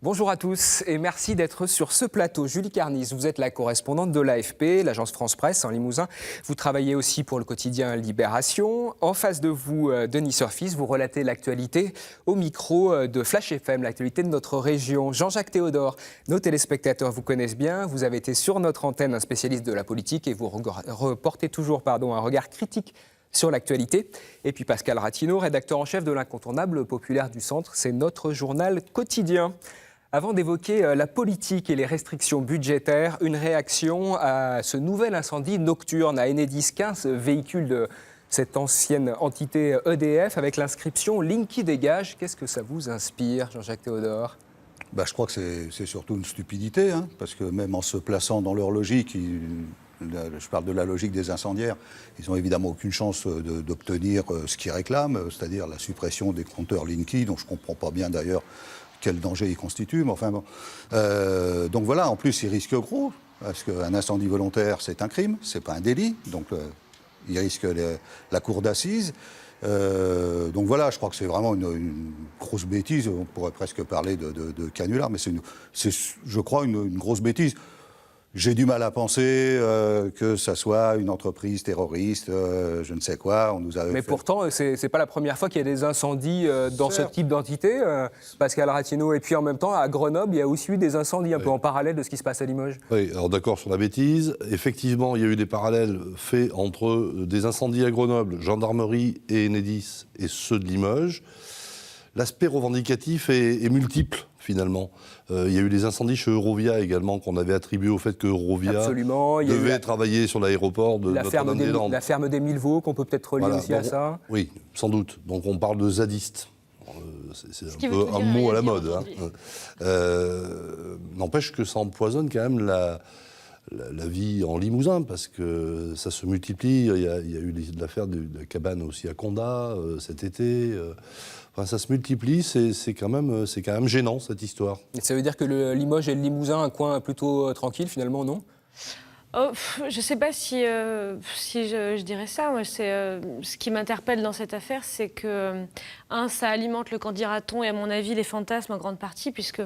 Bonjour à tous et merci d'être sur ce plateau. Julie Carnis, vous êtes la correspondante de l'AFP, l'agence France Presse en Limousin. Vous travaillez aussi pour le quotidien Libération. En face de vous, Denis Surfis, vous relatez l'actualité au micro de Flash FM, l'actualité de notre région. Jean-Jacques Théodore, nos téléspectateurs vous connaissent bien. Vous avez été sur notre antenne un spécialiste de la politique et vous reportez toujours un regard critique sur l'actualité. Et puis Pascal Ratino, rédacteur en chef de l'Incontournable populaire du Centre. C'est notre journal quotidien. Avant d'évoquer la politique et les restrictions budgétaires, une réaction à ce nouvel incendie nocturne à Enedis, 15 véhicules de cette ancienne entité EDF avec l'inscription « Ligne qui dégage ». Qu'est-ce que ça vous inspire, Jean-Jacques Théodore ? Je crois que c'est surtout une stupidité, parce que même en se plaçant dans leur logique, je parle de la logique des incendiaires, ils n'ont évidemment aucune chance d'obtenir ce qu'ils réclament, c'est-à-dire la suppression des compteurs Linky, dont je ne comprends pas bien d'ailleurs quel danger ils constituent. Mais enfin bon. Donc voilà, en plus ils risquent gros, parce qu'un incendie volontaire c'est un crime, c'est pas un délit, donc ils risquent la cour d'assises. Donc voilà, je crois que c'est vraiment une grosse bêtise, on pourrait presque parler de canular, mais c'est je crois une grosse bêtise. J'ai du mal à penser que ça soit une entreprise terroriste, je ne sais quoi. On nous avait Mais pourtant, c'est pas la première fois qu'il y a des incendies dans ce type d'entité, Pascal Ratino. Et puis en même temps, à Grenoble, il y a aussi eu des incendies un peu en parallèle de ce qui se passe à Limoges. Oui, alors d'accord sur la bêtise. Effectivement, il y a eu des parallèles faits entre des incendies à Grenoble, gendarmerie et Enedis, et ceux de Limoges. L'aspect revendicatif est multiple, finalement. Il y a eu des incendies chez Eurovia également, qu'on avait attribué au fait que Eurovia devait travailler sur l'aéroport de Notre-Dame-des-Landes. La ferme des Mille-Vaux, qu'on peut peut-être relier aussi à ça. Oui, sans doute. Donc on parle de zadistes. C'est un peu un mot à la mode. N'empêche que ça empoisonne quand même la vie en Limousin, parce que ça se multiplie. Il y a eu l'affaire de la cabane aussi à Condat cet été. Enfin, ça se multiplie, c'est quand même gênant, cette histoire. Et ça veut dire que le Limoges et le Limousin, un coin plutôt tranquille, finalement, non ? Je ne sais pas si je dirais ça. Moi, ce qui m'interpelle dans cette affaire, c'est que, ça alimente le candidaton et, à mon avis, les fantasmes en grande partie, puisque,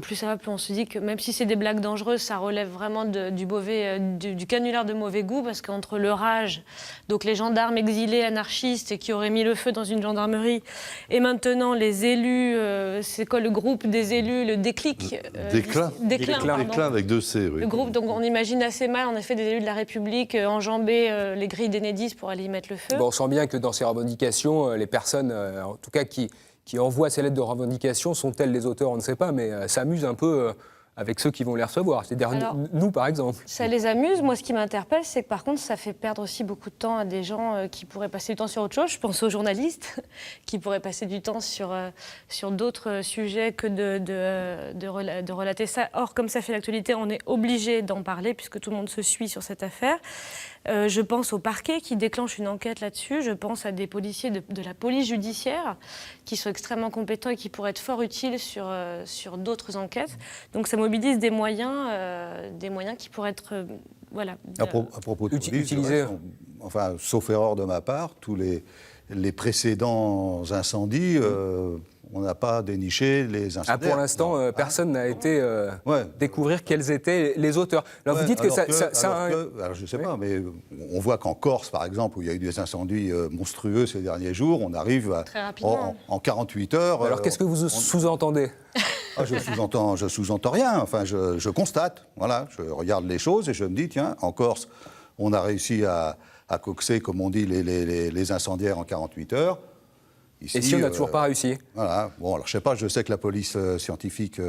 plus ça va, plus on se dit que même si c'est des blagues dangereuses, ça relève vraiment du canular de mauvais goût, parce qu'entre le rage, donc les gendarmes exilés, anarchistes, qui auraient mis le feu dans une gendarmerie, et maintenant les élus, c'est quoi le groupe des élus, le déclic Déclin avec 2 C, oui. Le groupe, donc on imagine assez mal, en effet, des élus de la République enjamber les grilles d'Enedis pour aller y mettre le feu. On sent bien que dans ces revendications, les personnes, en tout cas qui envoient ces lettres de revendication, sont-elles les auteurs, on ne sait pas, mais s'amusent un peu avec ceux qui vont les recevoir. C'est-à-dire nous, par exemple. Ça les amuse. Moi, ce qui m'interpelle, c'est que par contre, ça fait perdre aussi beaucoup de temps à des gens qui pourraient passer du temps sur autre chose. Je pense aux journalistes qui pourraient passer du temps sur d'autres sujets que de relater ça. Or, comme ça fait l'actualité, on est obligé d'en parler puisque tout le monde se suit sur cette affaire. Je pense au parquet qui déclenche une enquête là-dessus. Je pense à des policiers de la police judiciaire qui sont extrêmement compétents et qui pourraient être fort utiles sur d'autres enquêtes. Donc ça mobilise des moyens qui pourraient être À propos de police, sauf erreur de ma part, tous les précédents incendies, on n'a pas déniché les incendiaires. Pour l'instant, personne n'a été découvrir quels étaient les auteurs. Alors vous dites que alors je ne sais pas, mais on voit qu'en Corse, par exemple, où il y a eu des incendies monstrueux ces derniers jours, on arrive en 48 heures... Alors qu'est-ce que vous sous-entendez ? Je sous-entends rien. Enfin, je constate. Voilà, je regarde les choses et je me dis, tiens, en Corse, on a réussi à coxer, comme on dit, les incendiaires en 48 heures. Ici, et si on n'a toujours pas réussi ? Voilà. Bon, alors je sais que la police scientifique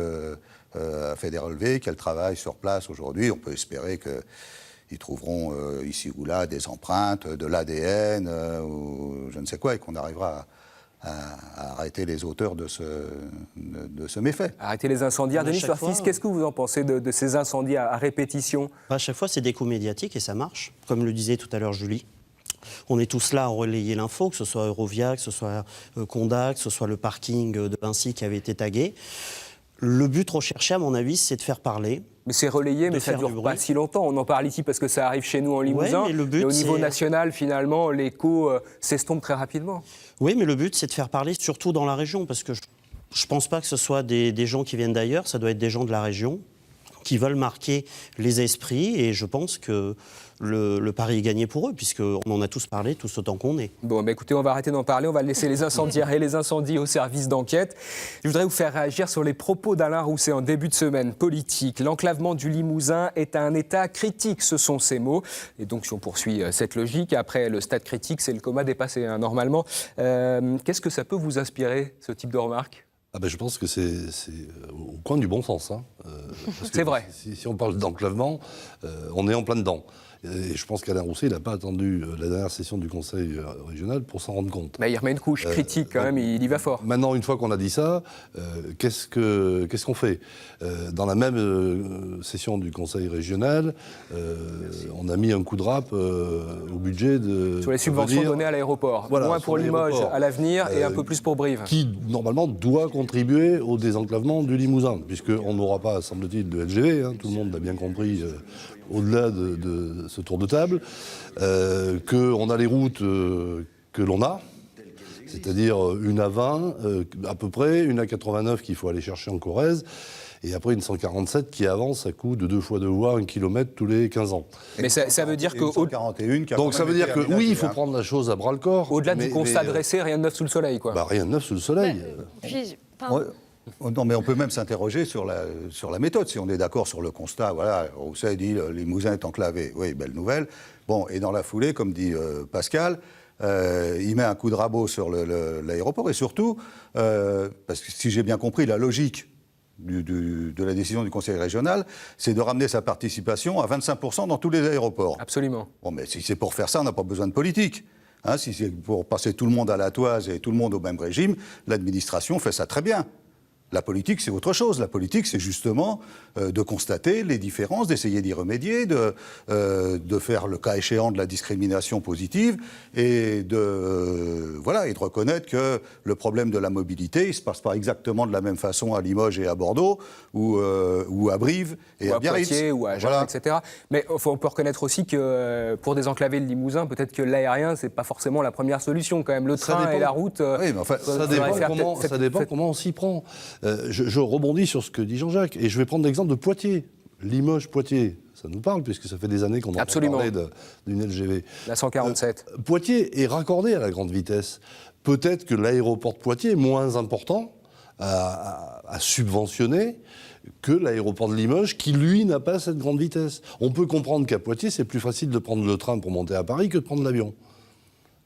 a fait des relevés, qu'elle travaille sur place aujourd'hui. On peut espérer qu'ils trouveront ici ou là des empreintes, de l'ADN, ou je ne sais quoi, et qu'on arrivera à arrêter les auteurs de ce méfait. Arrêter les incendiaires. Denis Surfis, qu'est-ce que vous en pensez de ces incendies à répétition ? À chaque fois, c'est des coups médiatiques et ça marche. Comme le disait tout à l'heure Julie. On est tous là à relayer l'info, que ce soit Eurovia, que ce soit Condat, que ce soit le parking de Vinci qui avait été tagué. Le but recherché, à mon avis, c'est de faire parler. Mais c'est relayé, mais ça ne dure pas si longtemps. On en parle ici parce que ça arrive chez nous en Limousin. Ouais, mais au niveau national, finalement, l'écho s'estompe très rapidement. Oui, mais le but, c'est de faire parler surtout dans la région, parce que Je ne pense pas que ce soit des gens qui viennent d'ailleurs, ça doit être des gens de la région qui veulent marquer les esprits, et je pense que le pari est gagné pour eux, puisqu'on en a tous parlé, tous autant qu'on est. Bon, écoutez, on va arrêter d'en parler, on va laisser les incendiaires et les incendies au service d'enquête. Je voudrais vous faire réagir sur les propos d'Alain Rousset en début de semaine politique. L'enclavement du Limousin est à un état critique, ce sont ses mots. Et donc, si on poursuit cette logique, après le stade critique, c'est le coma dépassé, hein, normalement. Qu'est-ce que ça peut vous inspirer, ce type de remarque ? Je pense que c'est au coin du bon sens. Hein. C'est vrai. Si on parle d'enclavement, on est en plein dedans. Et je pense qu'Alain Rousset, il n'a pas attendu la dernière session du Conseil régional pour s'en rendre compte. Mais il remet une couche critique quand même, il y va fort. Maintenant, une fois qu'on a dit ça, qu'est-ce qu'on fait ? Dans la même session du Conseil régional, on a mis un coup de râpe au budget de... Sur les subventions données à l'aéroport. Voilà, moins pour Limoges à l'avenir et un peu plus pour Brive. Qui, normalement, doit contribuer au désenclavement du Limousin, puisqu'on n'aura pas, semble-t-il, de LGV, hein, tout le monde l'a bien compris, au-delà de ce tour de table, qu'on a les routes que l'on a, c'est-à-dire une A20 à peu près, une A89 qu'il faut aller chercher en Corrèze, et après une 147 qui avance à coup de 2 fois 2 voies, 1 kilomètre tous les 15 ans. Mais ça veut dire que... Donc ça veut dire que oui, il faut prendre la chose à bras-le-corps. Au-delà du constat dressé, rien de neuf sous le soleil, quoi. Rien de neuf sous le soleil. Non, mais on peut même s'interroger sur la méthode. Si on est d'accord sur le constat, voilà, Rousset dit le Limousin est enclavé. Oui, belle nouvelle. Bon, et dans la foulée, comme dit Pascal, il met un coup de rabot sur l'aéroport. Et surtout, parce que si j'ai bien compris, la logique de la décision du Conseil régional, c'est de ramener sa participation à 25% dans tous les aéroports. Absolument. Bon, mais si c'est pour faire ça, on n'a pas besoin de politique. Hein, si c'est pour passer tout le monde à la toise et tout le monde au même régime, l'administration fait ça très bien. La politique, c'est autre chose. La politique, c'est justement de constater les différences, d'essayer d'y remédier, de faire le cas échéant de la discrimination positive et de reconnaître que le problème de la mobilité, il ne se passe pas exactement de la même façon à Limoges et à Bordeaux ou à Brive et à Biarritz. Poitiers ou à Agen, etc. Mais on peut reconnaître aussi que pour désenclaver le Limousin, peut-être que l'aérien, ce n'est pas forcément la première solution quand même. Le train et la route... Oui, mais enfin, ça dépend comment on s'y prend. Je rebondis sur ce que dit Jean-Jacques, et je vais prendre l'exemple de Poitiers. Limoges-Poitiers, ça nous parle, puisque ça fait des années qu'on entend parler d'une LGV. La 147. Poitiers est raccordé à la grande vitesse. Peut-être que l'aéroport de Poitiers est moins important à subventionner que l'aéroport de Limoges, qui, lui, n'a pas cette grande vitesse. On peut comprendre qu'à Poitiers, c'est plus facile de prendre le train pour monter à Paris que de prendre l'avion.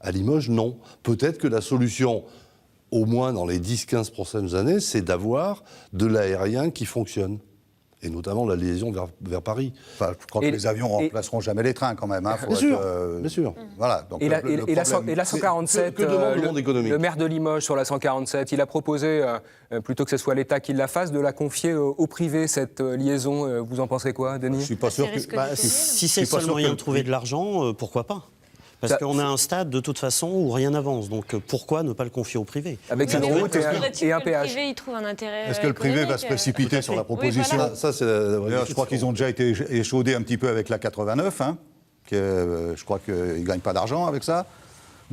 À Limoges, non. Peut-être que la solution... au moins dans les 10-15 prochaines années, c'est d'avoir de l'aérien qui fonctionne. Et notamment la liaison vers Paris. Enfin, je crois que les avions ne remplaceront jamais les trains quand même. Hein, bien sûr. Voilà, donc la 147, que demande le monde économique ? Le maire de Limoges sur la 147, il a proposé, plutôt que ce soit l'État qui la fasse, de la confier au privé, cette liaison. Vous en pensez quoi, Denis ? Je suis pas sûr que... si c'est le seul moyen de trouver de l'argent, pourquoi pas ? Parce qu'on a un stade, de toute façon, où rien n'avance. Donc pourquoi ne pas le confier au privé ? Avec une route et un péage. Le privé, il trouve un intérêt. Est-ce que le privé va se précipiter sur la proposition ? Oui, voilà. Ça, c'est la vraie question. Je crois qu'ils ont déjà été échaudés un petit peu avec la 89. Hein, je crois qu'ils ne gagnent pas d'argent avec ça.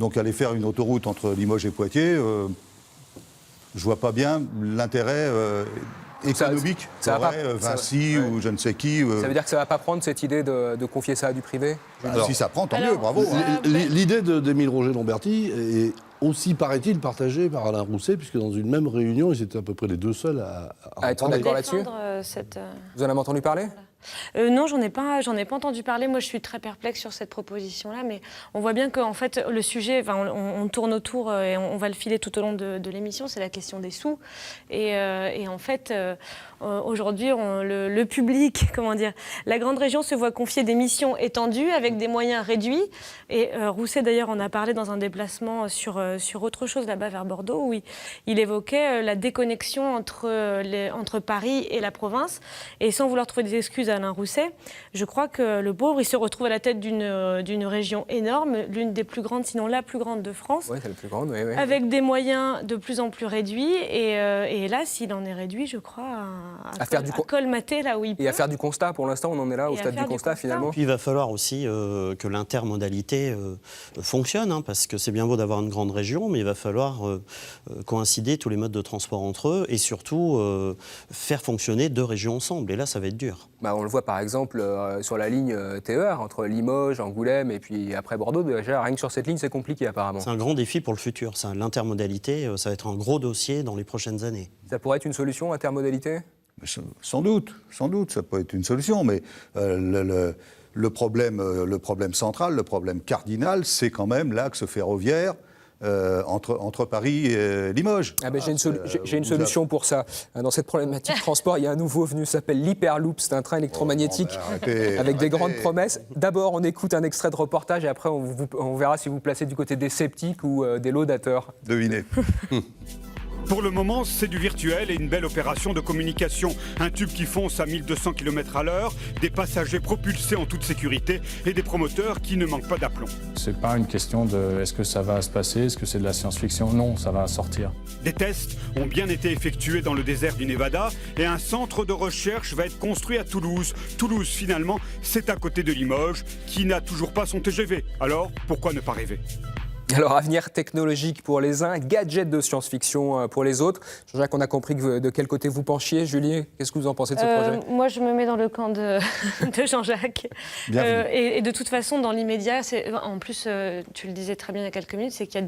Donc aller faire une autoroute entre Limoges et Poitiers, je ne vois pas bien l'intérêt... économique, Vinci ou je ne sais qui. Ça veut dire que ça ne va pas prendre cette idée de confier ça à du privé ? Alors, si ça prend, tant mieux, bravo. L'idée d'Émile Roger-Lamberti est aussi, paraît-il, partagée par Alain Rousset, puisque dans une même réunion, ils étaient à peu près les deux seuls à être d'accord là-dessus. Vous en avez entendu parler ? Non, j'en ai pas entendu parler. Moi, je suis très perplexe sur cette proposition-là, mais on voit bien qu'en fait, le sujet, on tourne autour et on va le filer tout au long de l'émission, c'est la question des sous. Et en fait, aujourd'hui, le public, comment dire, la grande région se voit confier des missions étendues avec des moyens réduits. Et Rousset, d'ailleurs, en a parlé dans un déplacement sur autre chose là-bas vers Bordeaux, où il évoquait la déconnexion entre Paris et la province. Et sans vouloir trouver des excuses Alain Rousset, je crois que le pauvre, il se retrouve à la tête d'une région énorme, l'une des plus grandes, sinon la plus grande de France. Oui, c'est la plus grande, oui. Avec des moyens de plus en plus réduits. Et là, s'il en est réduit, je crois, à colmater là où il peut. Et à faire du constat, pour l'instant, on en est là, au stade du constat, finalement. Puis il va falloir aussi que l'intermodalité fonctionne, hein, parce que c'est bien beau d'avoir une grande région, mais il va falloir coïncider tous les modes de transport entre eux et surtout faire fonctionner deux régions ensemble. Et là, ça va être dur. Bah, on le voit par exemple sur la ligne TER, entre Limoges, Angoulême et puis après Bordeaux. Déjà, rien que sur cette ligne, c'est compliqué apparemment. C'est un grand défi pour le futur. L'intermodalité, ça va être un gros dossier dans les prochaines années. Ça pourrait être une solution, intermodalité ? Sans doute, ça peut être une solution, mais le problème central, le problème cardinal, c'est quand même l'axe ferroviaire entre Paris et Limoges. Ah ben, j'ai une solution pour ça. Dans cette problématique de transport, il y a un nouveau venu, s'appelle l'Hyperloop. C'est un train électromagnétique avec des grandes promesses. D'abord, on écoute un extrait de reportage et après, on verra si vous vous placez du côté des sceptiques ou des laudateurs. Devinez. Pour le moment, c'est du virtuel et une belle opération de communication. Un tube qui fonce à 1200 km/h, des passagers propulsés en toute sécurité et des promoteurs qui ne manquent pas d'aplomb. C'est pas une question de est-ce que ça va se passer, est-ce que c'est de la science-fiction. Non, ça va sortir. Des tests ont bien été effectués dans le désert du Nevada et un centre de recherche va être construit à Toulouse. Toulouse, finalement, c'est à côté de Limoges, qui n'a toujours pas son TGV. Alors, pourquoi ne pas rêver ? Alors, avenir technologique pour les uns, gadget de science-fiction pour les autres. Jean-Jacques, on a compris de quel côté vous penchiez. Julie, qu'est-ce que vous en pensez de ce projet ? Moi, je me mets dans le camp de Jean-Jacques. Et de toute façon, dans l'immédiat, en plus, tu le disais très bien il y a quelques minutes, c'est qu'il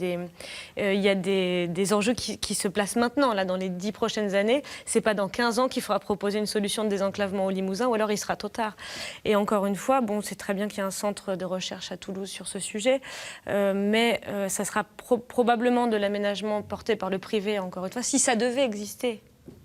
y a des enjeux qui se placent maintenant, là, dans les 10 prochaines années. C'est pas dans 15 ans qu'il faudra proposer une solution de désenclavement au Limousin, ou alors il sera trop tard. Et encore une fois, bon, c'est très bien qu'il y ait un centre de recherche à Toulouse sur ce sujet, mais ça sera probablement de l'aménagement porté par le privé, encore une fois, si ça devait exister.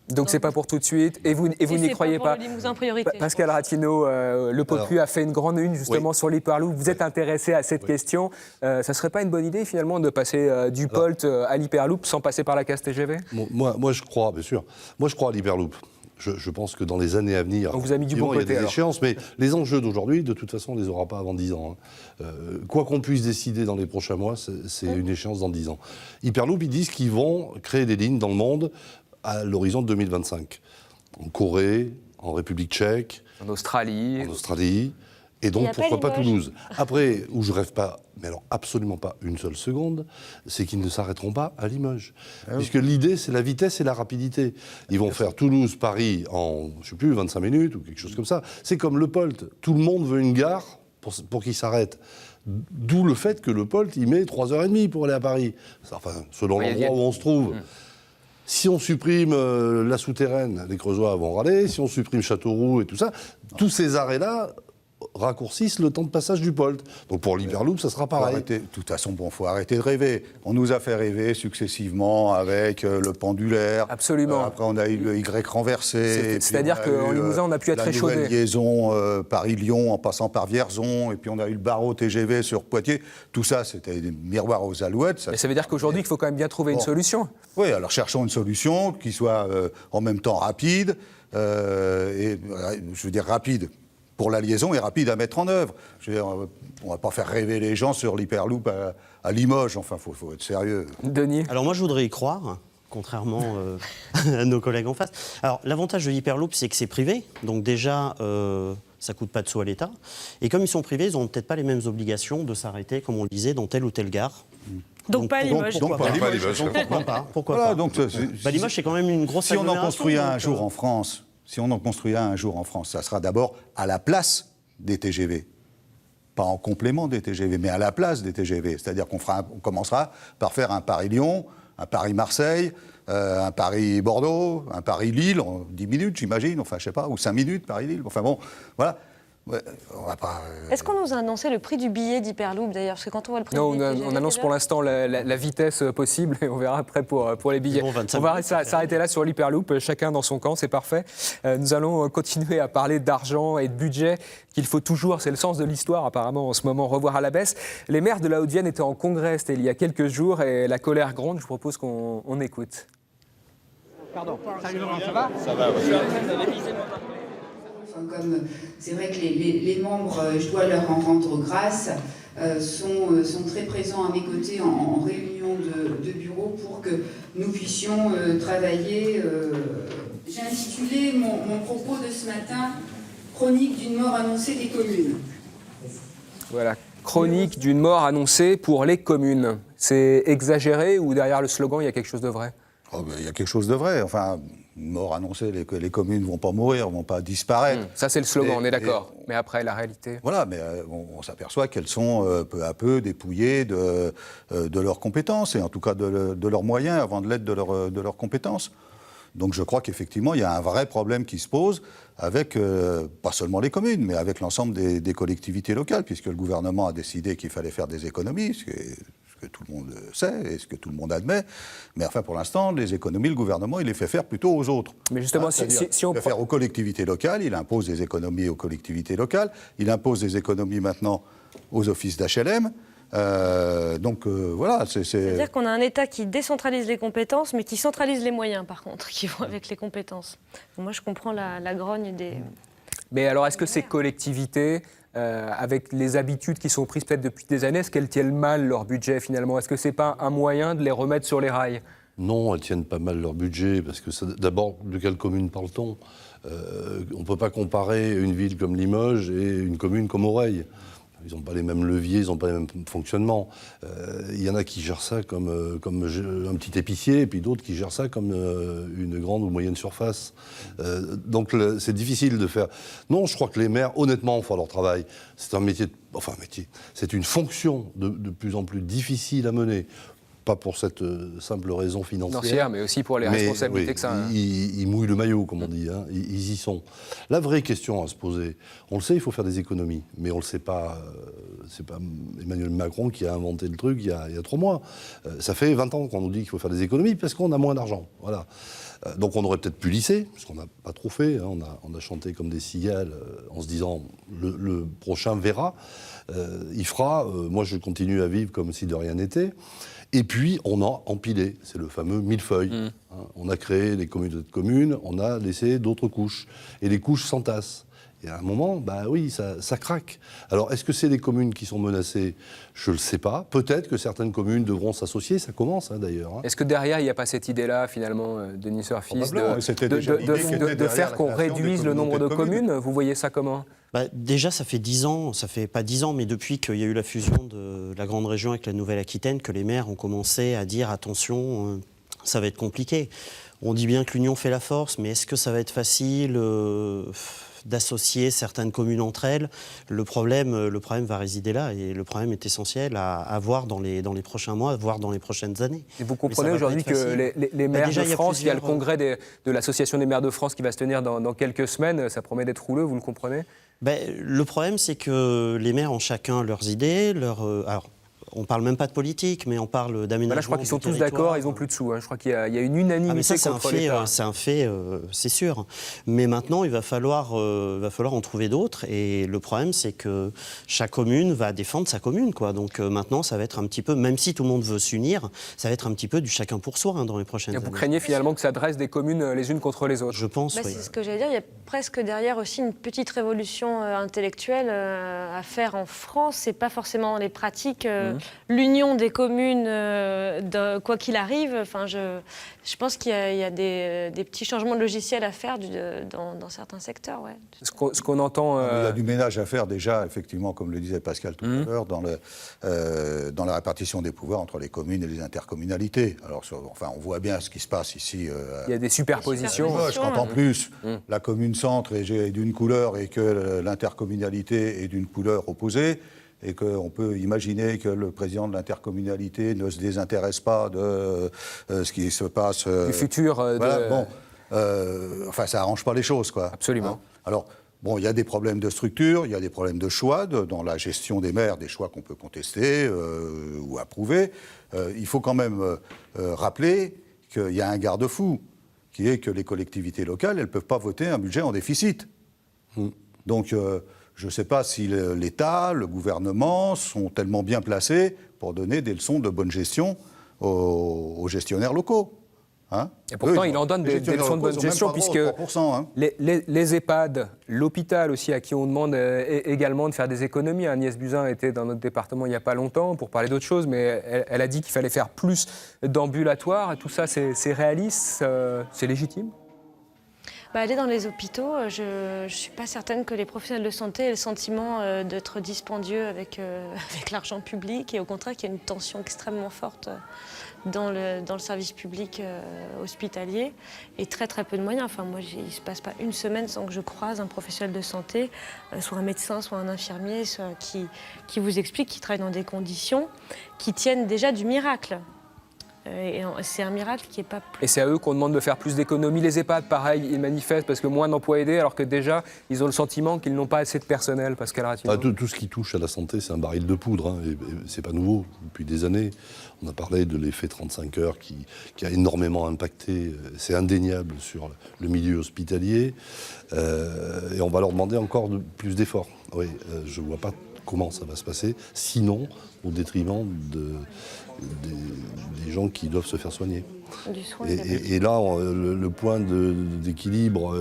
Donc c'est pas pour tout de suite, et vous n'y croyez pas. Le Limousin priorité. Pascal Ratino, le POCU a fait une grande une justement sur l'Hyperloop. Vous êtes intéressé à cette question. Ça serait pas une bonne idée finalement de passer du POLT à l'Hyperloop sans passer par la case TGV ? Moi je crois, bien sûr. Moi je crois à l'Hyperloop. Je pense que dans les années à venir, on vous a mis du bon côté, il y a des échéances, mais les enjeux d'aujourd'hui, de toute façon, on ne les aura pas avant 10 ans. Hein. Quoi qu'on puisse décider dans les prochains mois, c'est une échéance dans 10 ans. Hyperloop, ils disent qu'ils vont créer des lignes dans le monde à l'horizon de 2025. En Corée, en République tchèque, en Australie. Et donc, pourquoi pas Toulouse ? Après, où je rêve pas, mais alors absolument pas une seule seconde, c'est qu'ils ne s'arrêteront pas à Limoges. Puisque l'idée, c'est la vitesse et la rapidité. Ils vont faire Toulouse-Paris en, je sais plus, 25 minutes ou quelque chose comme ça. C'est comme le POLT. Tout le monde veut une gare pour qu'il s'arrête. D'où le fait que le POLT, il met 3h30 pour aller à Paris. Enfin, selon l'endroit où on se trouve. Si on supprime la souterraine, les Creusois vont râler. Si on supprime Châteauroux et tout ça, tous ces arrêts-là raccourcissent le temps de passage du POLT. Donc pour l'Hyperloop, ça sera pareil. De toute façon, il faut arrêter de rêver. On nous a fait rêver successivement avec le pendulaire. Absolument. Après, on a eu le Y renversé. C'est-à-dire qu'en Limousin, on a pu être échaudé. La nouvelle liaison Paris-Lyon en passant par Vierzon. Et puis on a eu le barreau TGV sur Poitiers. Tout ça, c'était des miroirs aux alouettes. Mais ça veut dire qu'aujourd'hui, il faut quand même bien trouver une solution. Oui, alors cherchons une solution qui soit en même temps rapide. Et je veux dire rapide pour la liaison et rapide à mettre en œuvre. Je veux dire, on ne va pas faire rêver les gens sur l'Hyperloop à Limoges. Enfin, il faut être sérieux. Denis ? Alors moi, je voudrais y croire, contrairement à nos collègues en face. Alors, l'avantage de l'Hyperloop, c'est que c'est privé. Donc déjà, ça ne coûte pas de sous à l'État. Et comme ils sont privés, ils n'ont peut-être pas les mêmes obligations de s'arrêter, comme on le disait, dans telle ou telle gare. Donc pas à Limoges. Pourquoi pas Pourquoi voilà, pas Limoges, c'est quand même une grosse agglomération. Si on en construit un jour en France, ça sera d'abord à la place des TGV. Pas en complément des TGV, mais à la place des TGV. C'est-à-dire qu'on commencera par faire un Paris-Lyon, un Paris-Marseille, un Paris-Bordeaux, un Paris-Lille, en 10 minutes, j'imagine, enfin, je sais pas, ou 5 minutes, Paris-Lille. Enfin bon, voilà. Ouais, on va pas, Est-ce qu'on nous a annoncé le prix du billet d'Hyperloop d'ailleurs ? Parce que quand on voit le prix Non, du billet, on annonce pour l'instant la vitesse possible et on verra après pour les billets. Bon, on va s'arrêter là sur l'Hyperloop, chacun dans son camp, c'est parfait. Nous allons continuer à parler d'argent et de budget qu'il faut toujours, c'est le sens de l'histoire apparemment en ce moment, revoir à la baisse. Les maires de la Haute-Vienne étaient en congrès, c'était il y a quelques jours et la colère gronde, je vous propose qu'on écoute. Pardon, sérieusement, ça va ? Ça va, oui. comme c'est vrai que les membres, je dois leur en rendre grâce, sont très présents à mes côtés en réunion de bureau pour que nous puissions travailler. J'ai intitulé mon propos de ce matin « Chronique d'une mort annoncée des communes ». Voilà, chronique d'une mort annoncée pour les communes. C'est exagéré ou derrière le slogan, il y a quelque chose de vrai ? Oh, ben, il y a quelque chose de vrai. Enfin, une mort annoncée, les communes ne vont pas mourir, ne vont pas disparaître. Ça, c'est le slogan, on est d'accord. Mais après, la réalité. Voilà, mais on s'aperçoit qu'elles sont peu à peu dépouillées de leurs compétences, et en tout cas de leurs moyens, avant de l'être de leurs compétences. Donc je crois qu'effectivement, il y a un vrai problème qui se pose avec, pas seulement les communes, mais avec l'ensemble des collectivités locales, puisque le gouvernement a décidé qu'il fallait faire des économies, ce que tout le monde sait et ce que tout le monde admet. Mais enfin, pour l'instant, les économies, le gouvernement, il les fait faire plutôt aux autres. Mais justement, si on il fait faire aux collectivités locales, il impose des économies aux collectivités locales, il impose des économies maintenant aux offices d'HLM. Voilà, C'est-à-dire qu'on a un État qui décentralise les compétences, mais qui centralise les moyens, par contre, qui vont avec les compétences. Moi, je comprends la grogne des... Mais alors, est-ce que ces collectivités, avec les habitudes qui sont prises peut-être depuis des années, est-ce qu'elles tiennent mal leur budget, finalement ? Est-ce que ce n'est pas un moyen de les remettre sur les rails ? Non, elles tiennent pas mal leur budget, parce que d'abord, de quelle commune parle-t-on ? On ne peut pas comparer une ville comme Limoges et une commune comme Aureil. Ils n'ont pas les mêmes leviers, ils n'ont pas les mêmes fonctionnements. Il y en a qui gèrent ça comme un petit épicier, et puis d'autres qui gèrent ça comme une grande ou moyenne surface. Donc c'est difficile de faire... Non, je crois que les maires, honnêtement, font leur travail. C'est un métier... c'est une fonction de plus en plus difficile à mener. Pas pour cette simple raison financière, mais aussi pour les responsabilités que ça a. Ils mouillent le maillot, comme on dit, hein. Ils y sont. La vraie question à se poser, on le sait, il faut faire des économies, mais on ne le sait pas, c'est pas Emmanuel Macron qui a inventé le truc il y a 3 mois. Ça fait 20 ans qu'on nous dit qu'il faut faire des économies parce qu'on a moins d'argent. Voilà. Donc on aurait peut-être pu lisser, parce qu'on n'a pas trop fait, hein. On a chanté comme des cigales en se disant le prochain verra, il fera, moi je continue à vivre comme si de rien n'était. Et puis, on a empilé, c'est le fameux millefeuille. Hein, on a créé des communautés de communes, on a laissé d'autres couches. Et les couches s'entassent. Et à un moment, bah oui, ça craque. Alors, est-ce que c'est les communes qui sont menacées ? Je ne le sais pas. Peut-être que certaines communes devront s'associer, ça commence d'ailleurs. Hein. Est-ce que derrière, il n'y a pas cette idée-là, finalement, Denis Surfis, de faire qu'on réduise le nombre de communes ? Vous voyez ça comment ? Déjà, ça fait 10 ans, ça fait pas 10 ans, mais depuis qu'il y a eu la fusion de la grande région avec la Nouvelle-Aquitaine, que les maires ont commencé à dire attention, ça va être compliqué. On dit bien que l'union fait la force, mais est-ce que ça va être facile d'associer certaines communes entre elles ? Le problème va résider là, et le problème est essentiel à voir dans les prochains mois, à voir dans les prochaines années. Et vous comprenez aujourd'hui que les maires de France, il y a le congrès de l'Association des maires de France qui va se tenir dans quelques semaines, ça promet d'être houleux, vous le comprenez ? Le problème, c'est que les maires ont chacun leurs idées, alors, on ne parle même pas de politique, mais on parle d'aménagement. Je crois qu'ils sont tous d'accord, ils n'ont plus de sous. Hein. Je crois qu'il y a une unanimité contre l'État. C'est un fait, c'est sûr. Mais maintenant, il va falloir en trouver d'autres. Et le problème, c'est que chaque commune va défendre sa commune, quoi. Donc maintenant, ça va être un petit peu, même si tout le monde veut s'unir, ça va être un petit peu du chacun pour soi dans les prochaines années. Vous craignez finalement que ça dresse des communes les unes contre les autres ? Je pense, oui. C'est ce que j'allais dire. Il y a presque derrière aussi une petite révolution intellectuelle à faire en France. C'est pas forcément dans les pratiques. L'union des communes, quoi qu'il arrive, je pense qu'il y a des petits changements de logiciel à faire dans certains secteurs. Ouais. Ce qu'on entend... Il y a du ménage à faire déjà, effectivement, comme le disait Pascal tout à l'heure, dans la répartition des pouvoirs entre les communes et les intercommunalités. Alors, on voit bien ce qui se passe ici. Il y a des superpositions. Quand en plus, la commune centre est d'une couleur et que l'intercommunalité est d'une couleur opposée, et qu'on peut imaginer que le président de l'intercommunalité ne se désintéresse pas de ce qui se passe... du futur ça n'arrange pas les choses, quoi. Absolument. Hein. Alors, il y a des problèmes de structure, il y a des problèmes de choix dans la gestion des maires, des choix qu'on peut contester ou approuver. Il faut quand même rappeler qu'il y a un garde-fou, qui est que les collectivités locales, elles ne peuvent pas voter un budget en déficit. Donc... je ne sais pas si l'État, le gouvernement sont tellement bien placés pour donner des leçons de bonne gestion aux gestionnaires locaux. Hein Et pourtant, Eux, il en donne des leçons de bonne gestion, puisque les EHPAD, l'hôpital aussi, à qui on demande également de faire des économies. Agnès Buzyn était dans notre département il n'y a pas longtemps pour parler d'autre chose, mais elle a dit qu'il fallait faire plus d'ambulatoires. Et tout ça, c'est réaliste, c'est légitime? Aller dans les hôpitaux, je ne suis pas certaine que les professionnels de santé aient le sentiment d'être dispendieux avec l'argent public, et au contraire qu'il y a une tension extrêmement forte dans le service public hospitalier, et très très peu de moyens. Enfin, moi, il ne se passe pas une semaine sans que je croise un professionnel de santé, soit un médecin, soit un infirmier, qui vous explique qu'il travaille dans des conditions qui tiennent déjà du miracle. Et c'est un miracle qui n'est pas plus... Et c'est à eux qu'on demande de faire plus d'économies. Les EHPAD, pareil, ils manifestent parce que moins d'emplois aidés, alors que déjà, ils ont le sentiment qu'ils n'ont pas assez de personnel. Pascal Rathinault. Tout ce qui touche à la santé, c'est un baril de poudre. Hein, et c'est pas nouveau. Depuis des années, on a parlé de l'effet 35 heures qui a énormément impacté, c'est indéniable, sur le milieu hospitalier. Et on va leur demander encore plus d'efforts. Oui, je ne vois pas comment ça va se passer, sinon au détriment des gens qui doivent se faire soigner. Du soin, et là, le point d'équilibre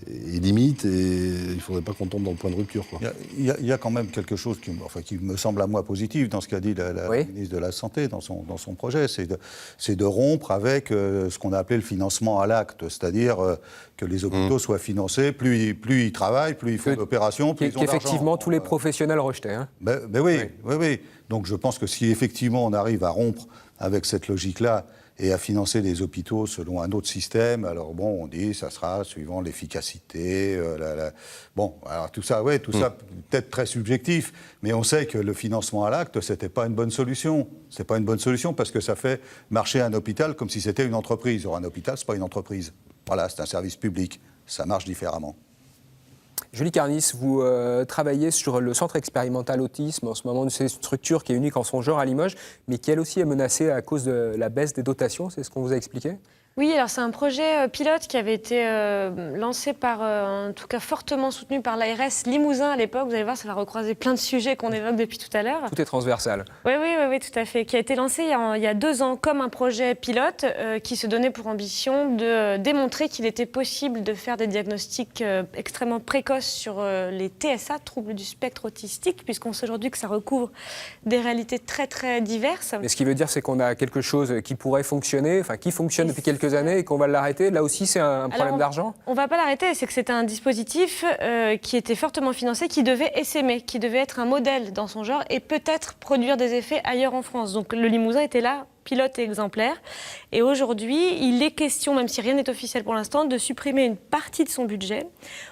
est limite, et il ne faudrait pas qu'on tombe dans le point de rupture, quoi. Il y a quand même quelque chose qui me semble à moi positif dans ce qu'a dit la ministre de la Santé dans son projet, c'est de rompre avec ce qu'on a appelé le financement à l'acte, c'est-à-dire que les hôpitaux soient financés, plus ils travaillent, plus ils font d'opérations, plus ils ont d'argent. Qu'effectivement, tous les professionnels rejetaient. Hein. Oui. Donc je pense que si effectivement on arrive à rompre avec cette logique-là et à financer les hôpitaux selon un autre système, alors bon, on dit ça sera suivant l'efficacité, bon, alors tout ça peut-être très subjectif, mais on sait que le financement à l'acte, c'était pas une bonne solution. C'est pas une bonne solution parce que ça fait marcher un hôpital comme si c'était une entreprise. Or un hôpital, c'est pas une entreprise. Voilà, c'est un service public. Ça marche différemment. Julie Carnis, vous travaillez sur le centre expérimental autisme, en ce moment, c'est une structure qui est unique en son genre à Limoges, mais qui elle aussi est menacée à cause de la baisse des dotations, c'est ce qu'on vous a expliqué ? Oui, alors c'est un projet pilote qui avait été lancé par, en tout cas fortement soutenu par l'ARS Limousin à l'époque. Vous allez voir, ça va recroiser plein de sujets qu'on évoque depuis tout à l'heure. Tout est transversal. Oui, tout à fait. Qui a été lancé il y a 2 ans comme un projet pilote qui se donnait pour ambition de démontrer qu'il était possible de faire des diagnostics extrêmement précoces sur les TSA, troubles du spectre autistique, puisqu'on sait aujourd'hui que ça recouvre des réalités très très diverses. Mais ce qui veut dire, c'est qu'on a quelque chose qui pourrait fonctionner, enfin qui fonctionne depuis quelques années et qu'on va l'arrêter. Là aussi, c'est un problème d'argent ? On ne va pas l'arrêter, c'est que c'était un dispositif qui était fortement financé, qui devait essaimer, qui devait être un modèle dans son genre et peut-être produire des effets ailleurs en France. Donc le Limousin était là, pilote et exemplaire. Et aujourd'hui, il est question, même si rien n'est officiel pour l'instant, de supprimer une partie de son budget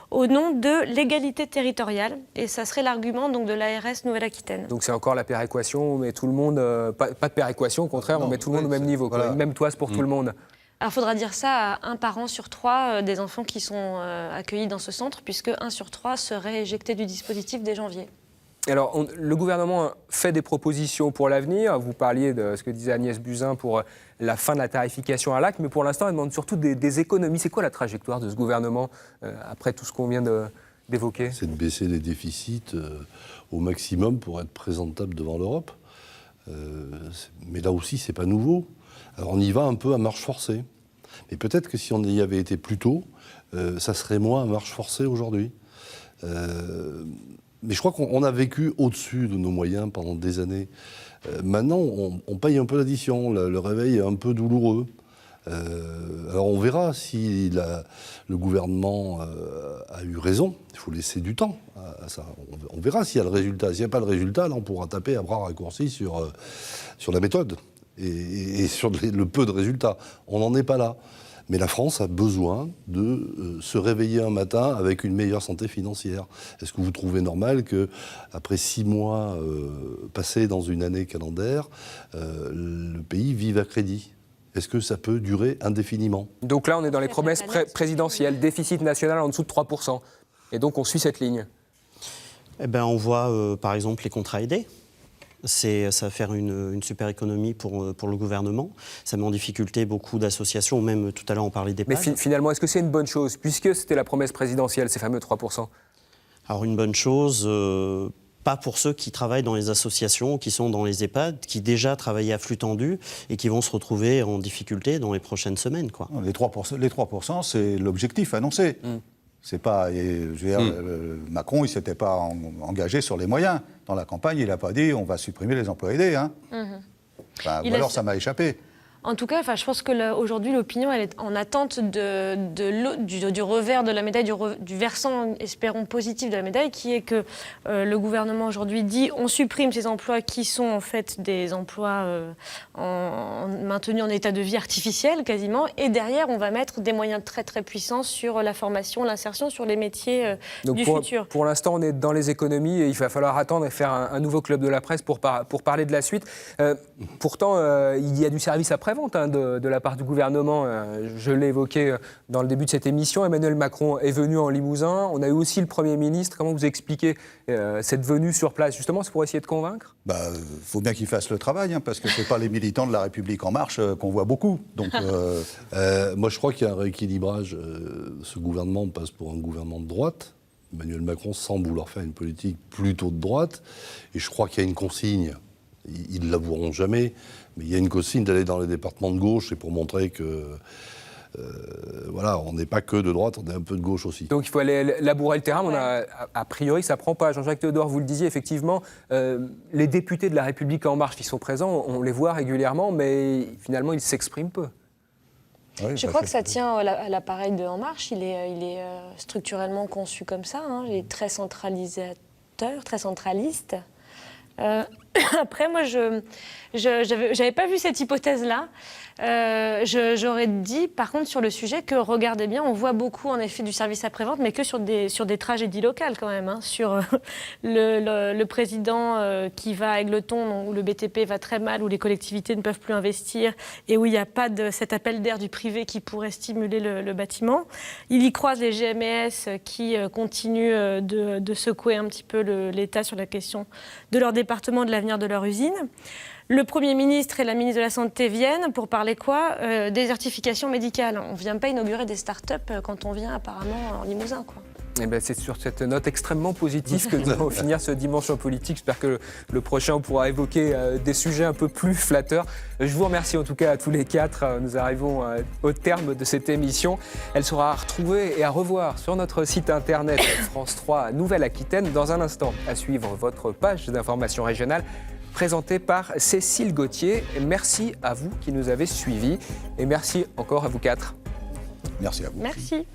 au nom de l'égalité territoriale. Et ça serait l'argument donc, de l'ARS Nouvelle-Aquitaine. Donc c'est encore la péréquation, on met tout le monde... pas de péréquation, au contraire, on met tout le monde au même niveau. Voilà. Une même toise pour tout le monde. Alors, il faudra dire ça à un parent sur 3 des enfants qui sont accueillis dans ce centre, puisque 1 sur 3 serait éjecté du dispositif dès janvier. Alors, le gouvernement fait des propositions pour l'avenir. Vous parliez de ce que disait Agnès Buzyn pour la fin de la tarification à l'acte, mais pour l'instant, elle demande surtout des économies. C'est quoi la trajectoire de ce gouvernement après tout ce qu'on vient d'évoquer ? C'est de baisser les déficits au maximum pour être présentable devant l'Europe. Mais là aussi, c'est pas nouveau. Alors on y va un peu à marche forcée. Mais peut-être que si on y avait été plus tôt, ça serait moins à marche forcée aujourd'hui. Mais je crois qu'on a vécu au-dessus de nos moyens pendant des années. Maintenant, on paye un peu l'addition. Le réveil est un peu douloureux. Alors on verra si le gouvernement a eu raison. Il faut laisser du temps à ça. On verra s'il y a le résultat. S'il n'y a pas le résultat, là, on pourra taper à bras raccourcis sur la méthode. Et sur le peu de résultats. On n'en est pas là. Mais la France a besoin de se réveiller un matin avec une meilleure santé financière. Est-ce que vous trouvez normal qu'après 6 mois passés dans une année calendaire, le pays vive à crédit ? Est-ce que ça peut durer indéfiniment ? Donc là, on est dans les promesses présidentielles, déficit national en dessous de 3%. Et donc on suit cette ligne. Eh ben, on voit par exemple les contrats aidés. Ça va faire une super économie pour le gouvernement. Ça met en difficulté beaucoup d'associations, même tout à l'heure on parlait des Mais finalement, est-ce que c'est une bonne chose, puisque c'était la promesse présidentielle, ces fameux 3%? Alors une bonne chose, Pas pour ceux qui travaillent dans les associations, qui sont dans les EHPAD, qui déjà travaillaient à flux tendu et qui vont se retrouver en difficulté dans les prochaines semaines, quoi. Les 3%, c'est l'objectif annoncé. C'est pas, je veux dire, Macron, il ne s'était pas engagé sur les moyens. Dans la campagne, il n'a pas dit on va supprimer les emplois aidés. Hein. Enfin, ou alors ça m'a échappé. En tout cas, je pense qu'aujourd'hui, l'opinion elle est en attente du revers de la médaille, du versant, espérons, positif de la médaille, qui est que le gouvernement aujourd'hui dit on supprime ces emplois qui sont en fait des emplois maintenus en état de vie artificiel quasiment, et derrière, on va mettre des moyens très très puissants sur la formation, l'insertion, sur les métiers du futur. Pour l'instant, on est dans les économies et il va falloir attendre et faire un nouveau club de la presse pour parler de la suite. Pourtant, il y a du service après-vente de la part du gouvernement. Je l'ai évoqué dans le début de cette émission. Emmanuel Macron est venu en Limousin. On a eu aussi le Premier ministre. Comment vous expliquez cette venue sur place? Justement, c'est pour essayer de convaincre? Faut bien qu'il fasse le travail, parce que ce n'est pas les militants de La République En Marche qu'on voit beaucoup. Donc, moi, je crois qu'il y a un rééquilibrage. Ce gouvernement passe pour un gouvernement de droite. Emmanuel Macron semble vouloir faire une politique plutôt de droite. Et je crois qu'il y a une consigne. Ils ne l'avoueront jamais, mais il y a une consigne d'aller dans les départements de gauche, et pour montrer que voilà, on n'est pas que de droite, on est un peu de gauche aussi. Donc il faut aller labourer le terrain. Ouais. A priori, ça ne prend pas. Jean-Jacques Théodore, vous le disiez, effectivement, les députés de La République En Marche qui sont présents, on les voit régulièrement, mais finalement, ils s'expriment peu. Oui, je crois que ça tient à l'appareil de En Marche. Il est structurellement conçu comme ça. Il est très centralisateur, très centraliste. Après, moi, je n'avais pas vu cette hypothèse-là. J'aurais dit, par contre, sur le sujet, que regardez bien, on voit beaucoup, en effet, du service après-vente, mais que sur des tragédies locales, quand même. Sur le président qui va à Égletons, où le BTP va très mal, où les collectivités ne peuvent plus investir, et où il n'y a pas de cet appel d'air du privé qui pourrait stimuler le bâtiment. Il y croise les GMS qui continuent de secouer un petit peu l'État sur la question de leur département, de l'avenir de leur usine. Le Premier ministre et la ministre de la Santé viennent pour parler quoi? Désertification médicale. On ne vient pas inaugurer des start-up quand on vient apparemment en Limousin, quoi. Eh bien, c'est sur cette note extrêmement positive que nous allons finir ce dimanche en politique. J'espère que le prochain, on pourra évoquer des sujets un peu plus flatteurs. Je vous remercie en tout cas à tous les quatre. Nous arrivons au terme de cette émission. Elle sera à retrouver et à revoir sur notre site internet France 3 Nouvelle-Aquitaine. Dans un instant, à suivre votre page d'information régionale présentée par Cécile Gauthier. Merci à vous qui nous avez suivis et merci encore à vous quatre. Merci à vous. Merci.